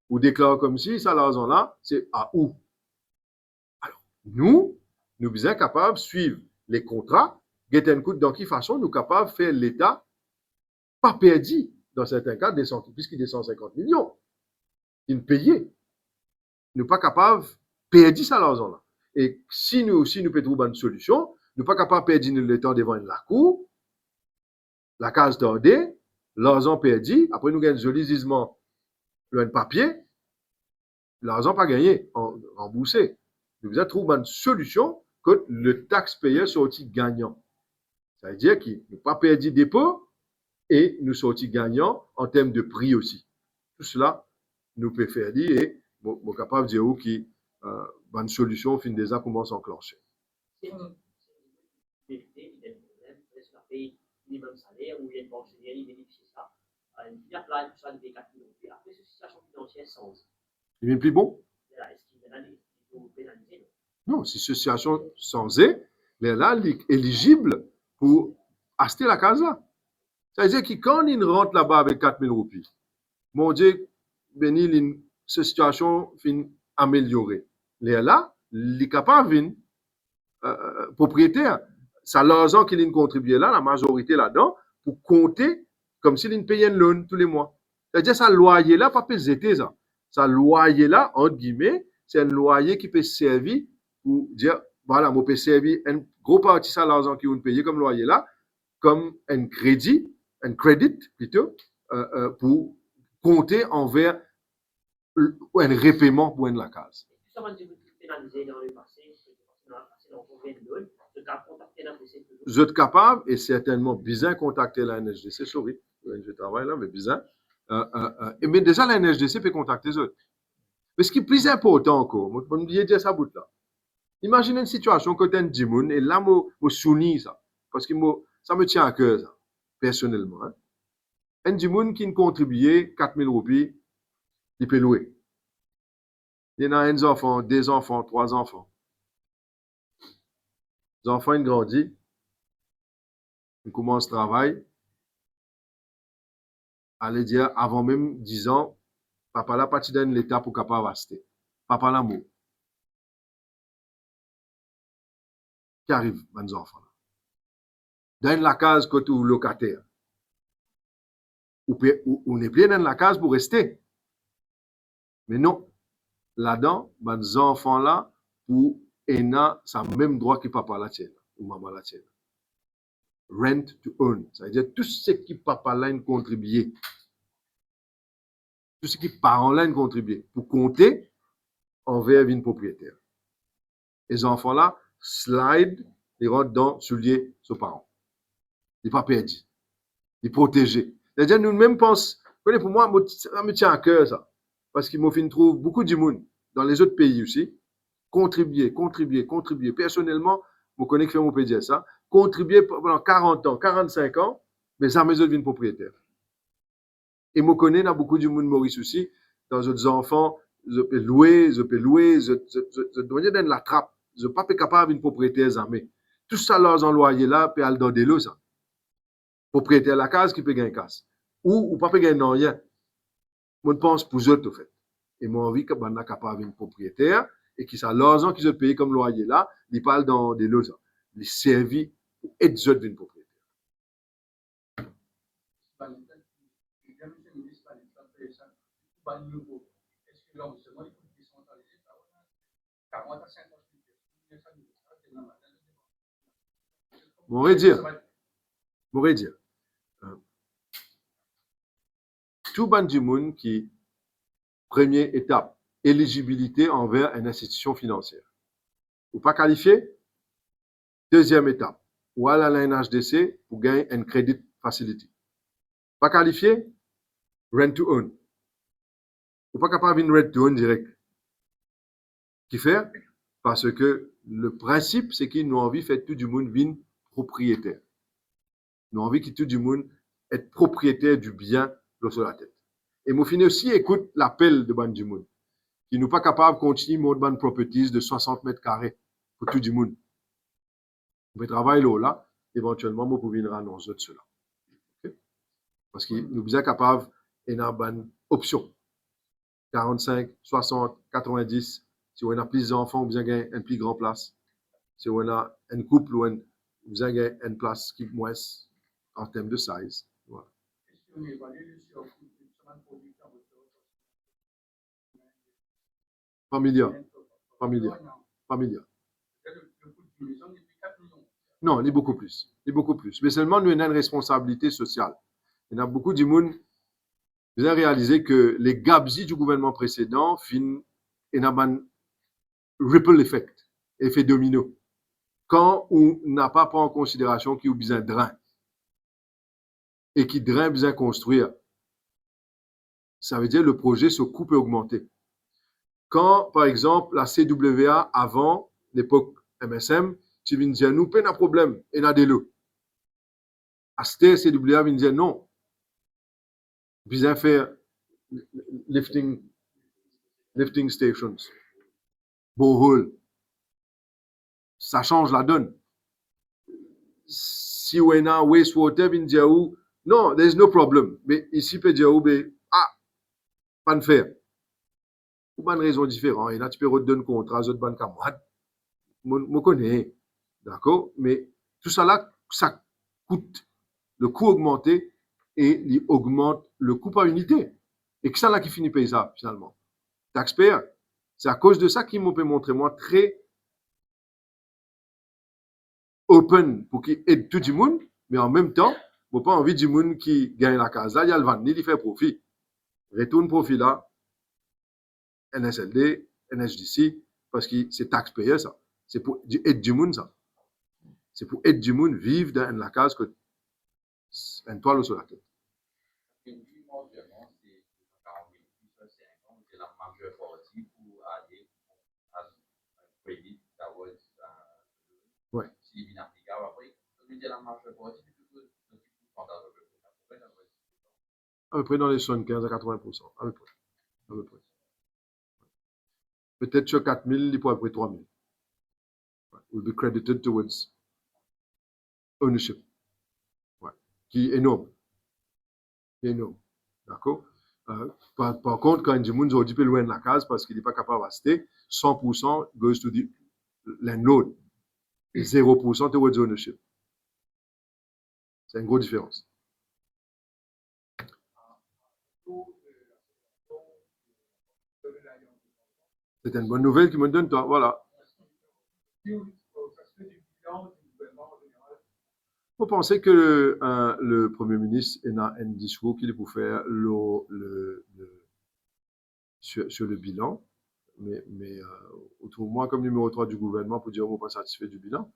On déclare comme si ça l'argent là, c'est à où. Alors, nous sommes capables de suivre les contrats, dans quelle façon nous sommes capables de faire l'État pas perdu, dans certains cas, puisqu'il descend 50 millions. Il payait. Nous ne sommes pas capables de perdre ça l'argent là. Et si nous pouvons trouver une solution, nous ne sommes pas capables de perdre le temps devant la cour, la case tordée, l'argent perdu, après nous gagnons un joli gisement, le papier, l'argent pas gagné, remboursé. Nous devons trouver une solution que le taxpayer sorti gagnant. Ça veut dire qu'il n'a pas perdu dépôt et nous sortis gagnants en termes de prix aussi. Tout cela nous peut faire dire et nous sommes capables de dire que une solution fin déjà commence à s'enclencher. Minimum salaire ou il y a une pensionnaire, il bénéficie ça. Il a plein de ça des 4 millions. Puis après, cette situation financière sans. Il devient plus bon? Est-ce qu'il faut pénaliser? Non, si situation sans là, il est éligible pour acheter la case là. Ça veut dire que quand il rentre là-bas avec 4 000 roupies, mon Dieu, béni, cette situation fin améliorée. Là, il est capable de propriétaire. Ça l'argent qu'il a contribué là, la majorité là-dedans, pour compter comme s'il payait une loan tous les mois. C'est-à-dire, ça loyer là, pas peser ça. Ça loyer là, entre guillemets, c'est un loyer qui peut servir pour dire, voilà, moi, peut servir une grosse partie de l'argent qui vous payez comme loyer là, comme un crédit plutôt, pour compter envers un repaiement pour une la case. Vous êtes capable et certainement bien contacter la NHDC, sorry, je travaille là, mais bien. Mais déjà, la NHDC peut contacter les autres. Mais ce qui est plus important encore, je vais dire ça bout là. Imaginez une situation que tu as un dimoun et là, je sounis ça. Parce que ça me tient à cœur, ça, personnellement. Hein. Un dimoun qui contribuait 4 000 roupies, il peut louer. Il y en a un enfant, 2 enfants, 3 enfants. Les enfants, ils grandissent, ils commencent le travail. Allez dire, avant même 10 ans, papa là, parti dans l'état pour capable rester. Papa l'amour. Qui arrive, mes enfants. Dans la case côté ou locataire. Ou n'est plus dans la case pour rester. Mais non. Là-dedans, mes enfants là, pour ena, ça même droit que papa la tienne, ou maman la tienne. Rent to earn. Ça veut dire tout ce qui papa là contribue. Tout ce qui parents là contribue. Pour compter envers une propriétaire. Les enfants là, slide, ils rentrent dans soulier ses parents. Ils ne pas perdu. Ils protégés. C'est-à-dire, nous même pensons, pour moi, ça me tient à cœur ça. Parce qu'il m'a fait trouve beaucoup de monde dans les autres pays aussi. Contribuer. Personnellement, je connais que mon dire ça. Contribuer pendant 40 ans, 45 ans, mais ça mes autres viennent propriétaires. Et je connais dans beaucoup de monde Maurice aussi, dans d'autres enfants, je peux louer, je dois dans la trappe. Je ne suis pas capable d'une propriétaire armée. Tout ça, leurs en loyer là, puis aller dans des lots, ça. Propriétaire la case qui peut gagner casse. Ou pas peut gagner rien. Moi, je pense pour eux, en fait. Et moi, envie que ben, capable d'une propriétaire et qui ça l'argent qu'ils ont payé comme loyer là, ils parlent dans des lots, ça. Ils servent pour être d'une propriétaire. M'aurait dire, tout ban du monde qui, première étape, éligibilité envers une institution financière. Ou pas qualifié, deuxième étape, ou aller à la HDC pour gagner un credit facility. Pas qualifié, rent to own. Ou pas capable d'une rent to own direct. Qui fait? Parce que le principe, c'est qu'ils ont envie de faire tout du monde vienne propriétaire. Ils ont envie que tout du monde être propriétaire du bien sur la tête. Et moi, finis aussi, écoute l'appel de ban du monde. Qui n'est pas capable de continuer mon ban properties de 60 mètres carrés pour tout du monde. On peut travailler là, éventuellement, moi, pour venir annoncer cela. Okay? Parce qu'il nous sommes capables d'avoir une option. 45, 60, 90. Si on a plus d'enfants, vous avez une plus grande place. Si on a un couple, vous avez une place qui est moins en termes de size. Voilà. Familial. Non, il est beaucoup plus. Mais seulement nous avons une responsabilité sociale. Il y a beaucoup de monde qui ont réalisé que les gabs du gouvernement précédent fin et n'a un ripple effect, effet domino. Quand on n'a pas pris en considération qu'il y a besoin de drain et qui drain besoin de construire, ça veut dire que le projet, ce coût peut augmenter. Quand, par exemple, la CWA, avant l'époque MSM, tu viens dire, nous, pas de problème, et n'a des lots. À cette CWA, vient dire, non. Besoin faire lifting stations, borehole. Ça change la donne. Si on a wastewater, vient dire, non, there's no problem. Mais ici, peut dire, pas de faire. Pour une raison différente. Il y a tu peux redonner contrat, autres banques camarades. Je connais. D'accord? Mais tout ça là, ça coûte. Le coût augmenté et il augmente le coût par unité. Et que ça là qui finit payer ça, finalement. Taxpayer. C'est à cause de ça qu'il m'a montré moi très open pour qu'il aide tout le monde, mais en même temps, je n'ai pas envie du monde qui gagne la case là, il y a le vendre, il fait profit. Retourne profit là, NSLD, NHDC, parce que c'est taxpayer ça. C'est pour aider du monde ça. C'est pour aider du monde vivre dans la case que un toile sur la tête. Ouais. À peu près dans les 75 à 80%. À peu près. Peut-être sur 4 000, il pourrait prendre 3 000. Will be credited towards ownership. Ouais. Qui est énorme. Énorme. D'accord? Par contre, quand du monde aujourd'hui peut loin de la case parce qu'il n'est pas capable d'acheter, 100% goes to the landlord. Et 0% towards ownership. C'est une grosse différence. C'est une bonne nouvelle qui me donne, toi. Voilà. Vous pensez que le Premier ministre a un discours qu'il est pour faire sur le bilan, mais autrement, comme numéro 3 du gouvernement, pour dire qu'on n'est pas satisfait du bilan,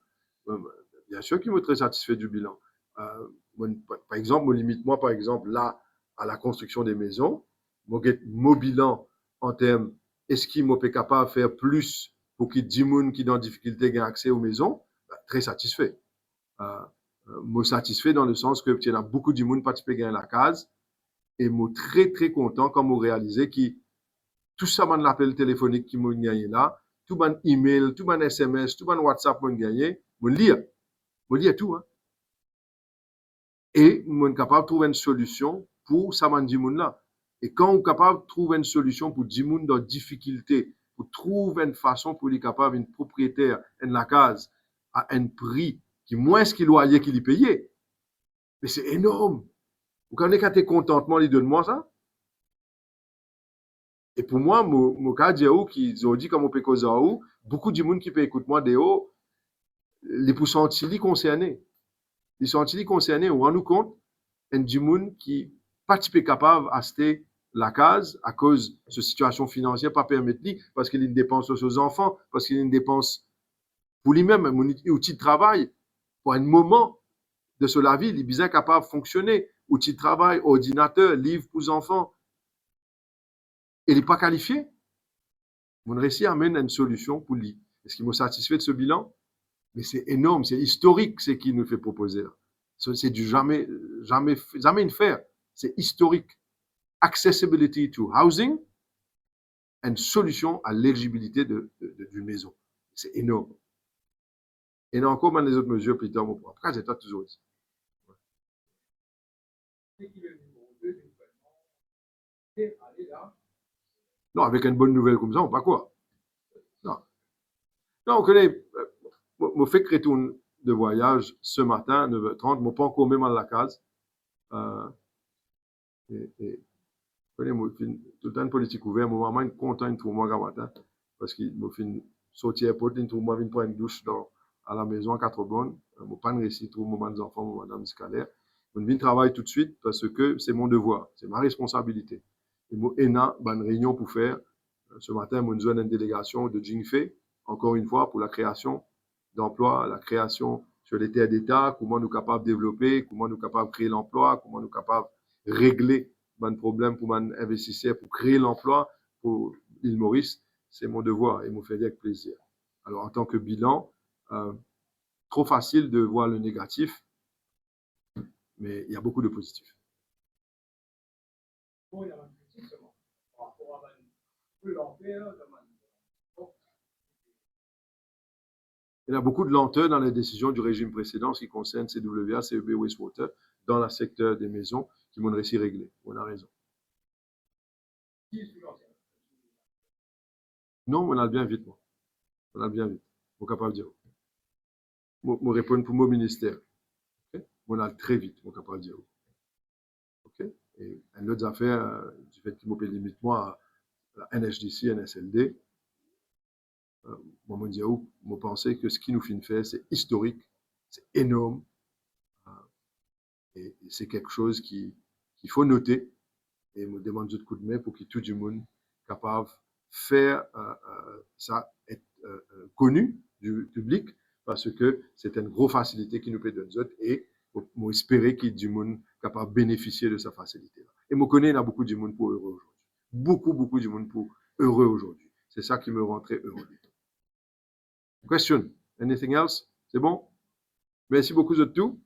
bien sûr qu'il est très satisfait du bilan. Par exemple, limite-moi, par exemple, là, à la construction des maisons, mon bilan en termes, est-ce qu'il est capable de faire plus pour qu'il y ait 10 personnes qui sont en difficulté aient accès aux maisons? Très satisfait. Moi satisfait dans le sens que il y a beaucoup de monde participé à la case et moi très très content quand moi réalisé que tout ça mon appel téléphonique qui m'a gagné là, tout mon email, tout mon SMS, tout mon WhatsApp m'a gagné, moi lire tout hein. Et moi capable de trouver une solution pour ça mon 10 monde là. Et quand on est capable de trouver une solution pour 10 monde dans difficulté, pour trouver une façon pour les capable une propriétaire en la case à un prix qui moins ce qu'il loyer qu'il y payait. Mais c'est énorme. Vous connaissez quand t'es contentement, il donne-moi ça. Et pour moi, mon cas dit qui ont dit comme on peut causer beaucoup de monde qui peut écouter moi de haut, les pour sentir concernés. Les sentir concernés, on rend nous compte, un du monde qui pas capable d'acheter la case à cause de cette situation financière pas permettre parce qu'il a une dépense aux enfants, parce qu'il a une dépense pour lui-même, un outil de travail, pour un moment de la vie, il est bien capable de fonctionner. Outil de travail, ordinateur, livre pour les enfants. Il n'est pas qualifié. Mon récit amène une solution pour lui. Est-ce qu'il m'a satisfait de ce bilan? Mais c'est énorme, c'est historique ce qu'il nous fait proposer. C'est du jamais une faire. C'est historique. Accessibility to housing, une solution à l'éligibilité d'une maison. C'est énorme. Et non, encore les autres mesures plus tard, après, j'ai toujours dit. Non, avec une bonne nouvelle comme ça, on pas quoi. Non. Non, on connaît. Je fais que retourne de voyage ce matin, 9h30. Je pas encore même à la case. Et tout le temps, politique ouverte. Mon maman est content pour moi ce matin. Parce qu'il m'a fait sortir à porte, il trouve moi, prendre une douche à la maison à 4 bonnes. Je n'ai pas réussi, trouve mon enfants, mon madame scalaire. Je viens travailler tout de suite parce que c'est mon devoir, c'est ma responsabilité. Et moi, ENA, une réunion pour faire. Ce matin, moi, nous avons une délégation de Jingfe, encore une fois, pour la création d'emplois, la création sur les terres d'État, comment nous sommes capables de développer, comment nous sommes capables de créer l'emploi, comment nous sommes capables de régler un problème pour les investisseurs, pour créer l'emploi pour l'île Maurice. C'est mon devoir et me fait avec plaisir. Alors, en tant que bilan, trop facile de voir le négatif, mais il y a beaucoup de positifs. Bon, il y a une critique seulement par rapport à peu lenteur. Il y a beaucoup de lenteur dans les décisions du régime précédent en ce qui concerne CWA, CEB, Wastewater, dans le secteur des maisons, qui m'ont réussi régler. On a raison. Non, on a bien vite, moi. On a bien vite. On est capable de dire. Je réponds pour mon ministère. Okay? On a très vite, on est capable de dire. OK? Et une autre affaire, du fait qu'il me limite moi à NHDC, NSLD, moi, je pensais que ce qui nous fait faire, c'est historique, c'est énorme, et c'est quelque chose qu'il faut noter, et me demande de coup de main pour que tout le monde soit capable de faire ça, être connu du public, parce que c'est une grosse facilité qui nous peut donner autres, et moi espérer qu'il y ait du monde capable de bénéficier de sa facilité. Et moi connais, il y a beaucoup de monde pour heureux aujourd'hui. Beaucoup de monde pour heureux aujourd'hui. C'est ça qui me rend très heureux. Question? Anything else? C'est bon? Merci beaucoup de tout.